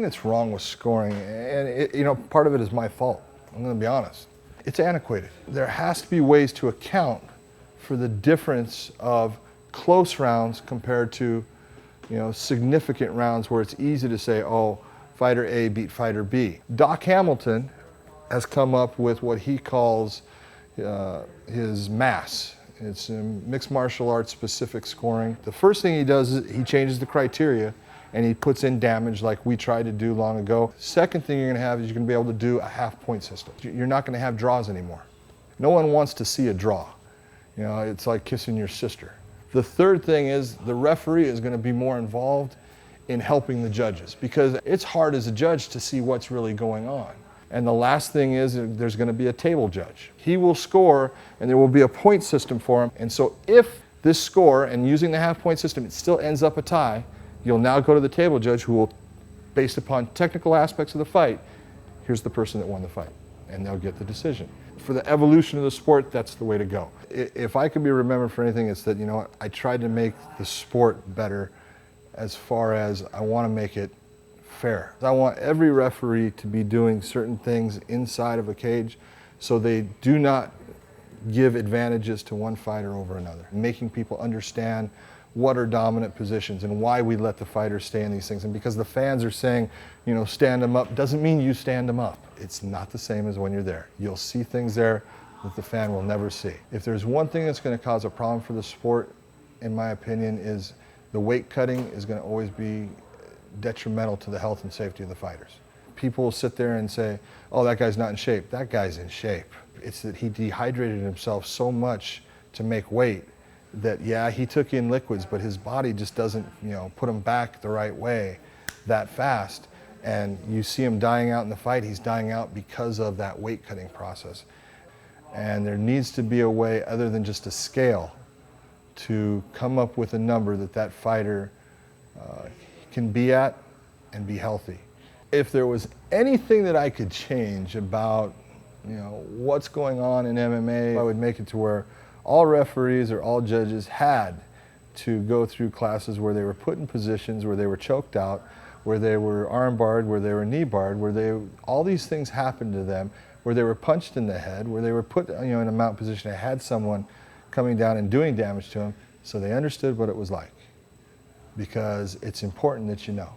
that's wrong with scoring, and part of it is my fault, I'm going to be honest. It's antiquated. There has to be ways to account for the difference of close rounds compared to, significant rounds where it's easy to say, oh, fighter A beat fighter B. Doc Hamilton has come up with what he calls his MAS. It's mixed martial arts specific scoring. The first thing he does is he changes the criteria and he puts in damage like we tried to do long ago. Second thing you're going to have is you're going to be able to do a half-point system. You're not going to have draws anymore. No one wants to see a draw. It's like kissing your sister. The third thing is the referee is going to be more involved in helping the judges because it's hard as a judge to see what's really going on. And the last thing is there's going to be a table judge. He will score and there will be a point system for him. And so if this score and using the half-point system, it still ends up a tie, you'll now go to the table judge who will, based upon technical aspects of the fight, here's the person that won the fight, and they'll get the decision. For the evolution of the sport, that's the way to go. If I could be remembered for anything, it's that, I tried to make the sport better as far as I want to make it fair. I want every referee to be doing certain things inside of a cage so they do not give advantages to one fighter over another, making people understand what are dominant positions and why we let the fighters stay in these things. And because the fans are saying, stand them up, doesn't mean you stand them up. It's not the same as when you're there. You'll see things there that the fan will never see. If there's one thing that's going to cause a problem for the sport, in my opinion, is the weight cutting is going to always be detrimental to the health and safety of the fighters. People will sit there and say, oh, that guy's not in shape. That guy's in shape. It's that he dehydrated himself so much to make weight that, yeah, he took in liquids, but his body just doesn't, put him back the right way that fast. And you see him dying out in the fight, he's dying out because of that weight cutting process. And there needs to be a way other than just a scale to come up with a number that fighter can be at and be healthy. If there was anything that I could change about, what's going on in MMA, I would make it to where all referees or all judges had to go through classes where they were put in positions where they were choked out, where they were arm barred, where they were knee barred, all these things happened to them, where they were punched in the head, where they were put in a mount position that had someone coming down and doing damage to them, so they understood what it was like. Because it's important that you know.